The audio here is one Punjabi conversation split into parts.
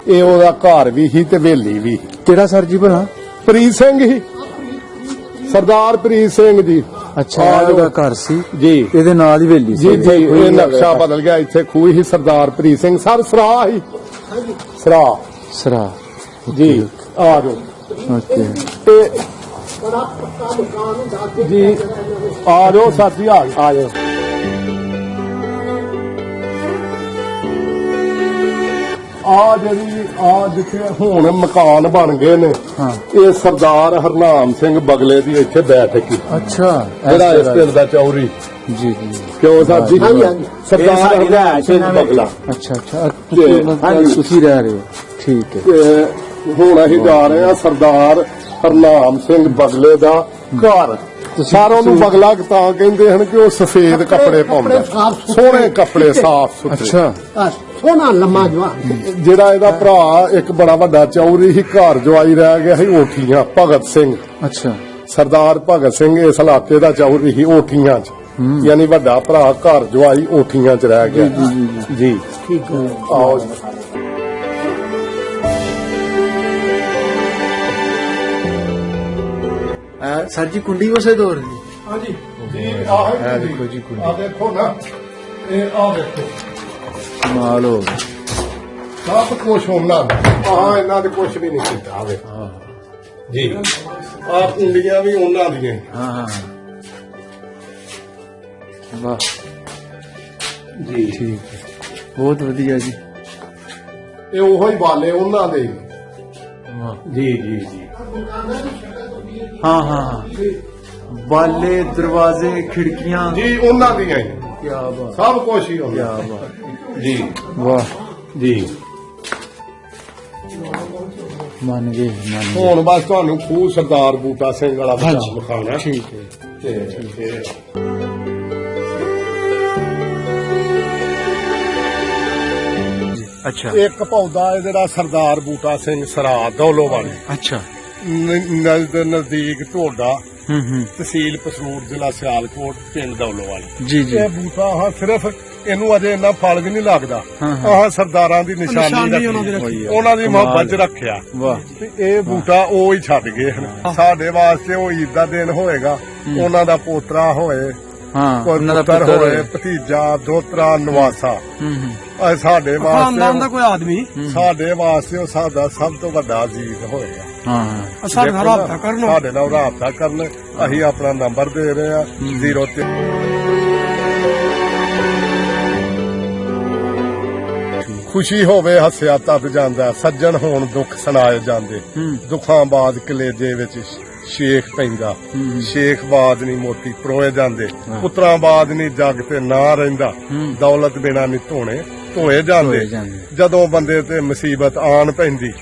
ਇਹ ਉਹਦਾ ਘਰ ਵੀ ਸੀ ਤੇ ਹਵੇਲੀ ਵੀ। ਕਿਹੜਾ ਸਰ ਜੀ ਭਲਾ? ਪ੍ਰੀਤ ਸਿੰਘ ਹੀ, ਸਰਦਾਰ ਪ੍ਰੀਤ ਸਿੰਘ ਜੀ। ਅੱਛਾ, ਉਹਦਾ ਘਰ ਸੀ ਜੀ, ਇਹਦੇ ਨਾਲ ਹੀ ਹਵੇਲੀ ਸੀ। ਜੀ ਇਹ ਨਕਸ਼ਾ ਬਦਲ ਗਿਆ, ਇੱਥੇ ਖੂਹ ਹੀ ਸਰਦਾਰ ਪ੍ਰੀਤ ਸਿੰਘ ਸਰ ਸਰਾ ਹੀ ਸਰਾ ਜੀ। ਆ ਜਾਓ ਤੇ ਜੀ ਆ ਜਾਓ ਸਾਥੀ, ਆ ਜਾਓ। ਜਿਹੜੀ ਜਿੱਥੇ ਹੁਣ ਮਕਾਨ ਬਣ ਗਏ ਨੇ, ਇਹ ਸਰਦਾਰ ਹਰਨਾਮ ਸਿੰਘ ਬਗਲੇ ਦੀ ਇੱਥੇ ਬੈਠਕ ਕੀ। ਅੱਛਾ, ਜਿਹੜਾ ਇਸ ਪਿੰਡ ਦਾ ਚੌਰੀ। ਜੀ ਜੀ, ਕਿਉਂ ਸਾਹਿਬ ਜੀ? ਸਰਦਾਰ ਹਰਨਾਮ ਸਿੰਘ ਬਗਲਾ। ਅੱਛਾ ਅੱਛਾ, ਤੁਸੀਂ ਰਹਿ ਰਹੇ ਹੋ, ਠੀਕ ਹੈ। ਹੁਣ ਅਸੀਂ ਜਾ ਰਹੇ ਹਾਂ ਸਰਦਾਰ ਹਰਨਾਮ ਸਿੰਘ ਬਗਲੇ ਦਾ ਘਰ। ਸਾਰਿਆਂ ਨੂੰ ਬਗਲਾ ਤਾਂ ਕਹਿੰਦੇ ਹਨ ਕਿ ਉਹ ਸਫੇਦ ਕੱਪੜੇ ਪਾਉਂਦਾ, ਸੋਹਣੇ ਕੱਪੜੇ ਸਾਫ਼ ਸੁਥਰੇ। ਅੱਛਾ, ਸੋਹਣਾ ਲੰਮਾ ਜਵਾਨ। ਜਿਹੜਾ ਇਹਦਾ ਭਰਾ ਇੱਕ ਬੜਾ ਵੱਡਾ ਚੌਰੀ ਹੀ, ਘਰ ਜਵਾਈ ਰਹਿ ਗਿਆ ਸੀ ਓਠੀਆਂ, ਭਗਤ ਸਿੰਘ। ਅੱਛਾ, ਸਰਦਾਰ ਭਗਤ ਸਿੰਘ ਇਸ ਇਲਾਕੇ ਦਾ ਚੌਰੀ ਹੀ ਓਠੀਆਂ 'ਚ, ਯਾਨੀ ਵੱਡਾ ਭਰਾ ਘਰ ਜਵਾਈ ਓਠੀਆਂ 'ਚ ਰਹਿ ਗਿਆ। ਜੀ ਠੀਕ ਹੈ, ਆਓ। ਸਰ ਜੀ ਕੁੰਡੀ ਉਸੇ ਦੌਰ ਦੀ? ਹਾਂਜੀ ਜੀ, ਆਹ ਦੇਖੋ ਜੀ ਕੁੰਡੀ, ਆ ਦੇਖੋ ਨਾ, ਇਹ ਆ ਦੇਖੋ, ਕਮਾਲ ਹੋ ਗਿਆ। ਸਭ ਕੁਛ ਉਹਨਾਂ ਦਾ। ਆਹ ਇਹਨਾਂ ਦੇ ਕੁਛ ਵੀ ਨਹੀਂ ਕੀਤਾ। ਆਵੇ ਜੀ, ਆਹ ਕੁੰਡੀਆਂ ਵੀ ਉਹਨਾਂ ਦੀਆਂ। ਹਾਂ ਹਾਂ, ਵਾਹ ਜੀ, ਠੀਕ ਹੈ, ਬਹੁਤ ਵਧੀਆ ਜੀ। ਇਹ ਉਹੋ ਹੀ ਬਾਲੇ ਉਹਨਾਂ ਦੇ। ਵਾਹ ਜੀ ਜੀ ਜੀ, ਹਾਂ ਹਾਂ, ਬਾਲੇ, ਦਰਵਾਜ਼ੇ, ਖਿੜਕੀਆਂ ਜੀ ਉਹਨਾਂ ਦੀਆਂ ਹੀ। ਕੀ ਬਾਤ, ਸਭ ਕੁਛ ਹੀ ਕੀ ਉਹਨਾਂ ਬਾਤ। ਜੀ। ਵਾਹ ਜੀ, ਮੰਨ ਗਏ, ਮੰਨ ਗਏ। ਹੁਣ ਬਸ ਤੁਹਾਨੂੰ ਖੂਹ ਸਰਦਾਰ ਬੂਟਾ ਸਿੰਘ ਵਾਲਾ ਹਾਂਜੀ, ਵਿਖਾਉਣਾ। ਠੀਕ ਹੈ। ਤੇ ਅੱਛਾ, ਇੱਕ ਪੌਦਾ ਹੈ ਜਿਹੜਾ ਸਰਦਾਰ ਬੂਟਾ ਸਿੰਘ ਸਰਾ ਦੌਲੋ ਵਾਲੀ, ਅੱਛਾ, ਨਜ਼ਦੀਕ ਢੋਡਾ, ਹੂੰ, ਤਹਿਸੀਲ ਪਸਰੂਰ, ਜ਼ਿਲ੍ਹਾ ਸਿਆਲਕੋਟ, ਪਿੰਡ ਦੌਲੋ ਵਾਲੀ। ਜੀ ਜੀ, ਇਹ ਬੂਟਾ ਆਹ ਸਿਰਫ ਇਹਨੂੰ ਅਜੇ ਇੰਨਾ ਫਲ ਵੀ ਨਹੀਂ ਲੱਗਦਾ। ਆਹ ਸਰਦਾਰਾਂ ਦੀ ਨਿਸ਼ਾਨੀ ਰੱਖੀ, ਉਹਨਾਂ ਦੀ ਮੁਹੱਬਤ ਚ ਰੱਖਿਆ। ਵਾਹ, ਤੇ ਇਹ ਬੂਟਾ ਉਹ ਹੀ ਛੱਡ ਗਏ ਹਨ। ਸਾਡੇ ਵਾਸਤੇ ਉਹ ਈਦ ਦਾ ਦਿਨ ਹੋਏਗਾ, ਉਹਨਾਂ ਦਾ ਪੋਤਰਾ ਹੋਏ, ਹਾਂ, ਕੋਈ ਪੁੱਤਰ ਹੋਏ, ਭਤੀਜਾ, ਦੋਤਰਾ, ਨਵਾਸਾ। ਸਾਡੇ ਵਾਸਤੇ ਕੋਈ ਆਦਮੀ ਸਾਡੇ ਵਾਸਤੇ ਉਹ ਸਾਡਾ ਸਭ ਤੋਂ ਵੱਡਾ ਅਜ਼ੀਜ਼ ਹੋਏਗਾ। ਹਾਂ, ਸਾਡੇ ਨਾਲ ਰਾਬਤਾ ਕਰਨ। ਸਾਡੇ ਨਾਲ ਰਾਬਤਾ ਕਰਨ। ਅਸੀਂ ਆਪਣਾ ਨੰਬਰ ਦੇ ਰਹੇ ਹਾਂ 03। ਖੁਸ਼ੀ ਹੋਵੇ ਹੱਸਿਆ ਤਦ ਜਾਂਦਾ, ਸੱਜਣ ਹੋਣ ਦੁੱਖ ਸੁਣਾਏ ਜਾਂਦੇ। ਦੁੱਖਾਂ ਬਾਦ ਕਲੇਜੇ ਵਿੱਚ ਸ਼ੇਖ ਪੈਂਦਾ, ਸ਼ੇਖ ਬਾਦ ਨਹੀਂ ਮੋਤੀ ਪਰੋਏ ਜਾਂਦੇ। ਪੁੱਤਰਾਂ ਬਾਦ ਨਹੀਂ ਜੱਗ ਤੇ ਨਾ ਰਹਿੰਦਾ, ਦੌਲਤ ਬਿਨਾ ਨਹੀਂ ਧੋਏ ਜਾਂਦੇ। ਜਦੋਂ ਬੰਦੇ ਤੇ ਮੁਸੀਬਤ ਆਣ ਪੈਂਦੀ,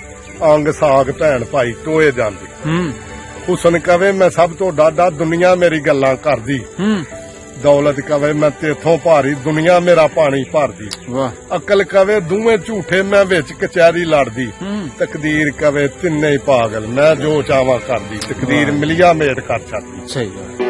ਅੰਗ ਸਾਗ ਭੈਣ ਭਾਈ ਟੋਏ ਜਾਂਦੇ। ਹੁਸਨ ਕਵੇ ਮੈਂ ਸਭ ਤੋਂ ਡਾਢਾ, ਦੁਨੀਆ ਮੇਰੀ ਗੱਲਾਂ ਕਰਦੀ। ਦੌਲਤ ਕਵੇ ਮੈਂ ਤੇਥੋਂ ਭਾਰੀ, ਦੁਨੀਆ ਮੇਰਾ ਪਾਣੀ ਭਰਦੀ। ਵਾਹ, ਅਕਲ ਕਵੇ ਦੋਵੇਂ ਝੂਠੇ, ਮੈਂ ਵਿੱਚ ਕਚਹਿਰੀ ਲੜਦੀ। ਤਕਦੀਰ ਕਵੇ ਤਿੰਨੇ ਹੀ ਪਾਗਲ, ਮੈਂ ਜੋ ਚਾਹਾਂ ਕਰਦੀ। ਤਕਦੀਰ ਮਿਲਿਆ ਮੇਟ ਕਰ ਛੱਡਦੀ। ਸਹੀ ਗੱਲ।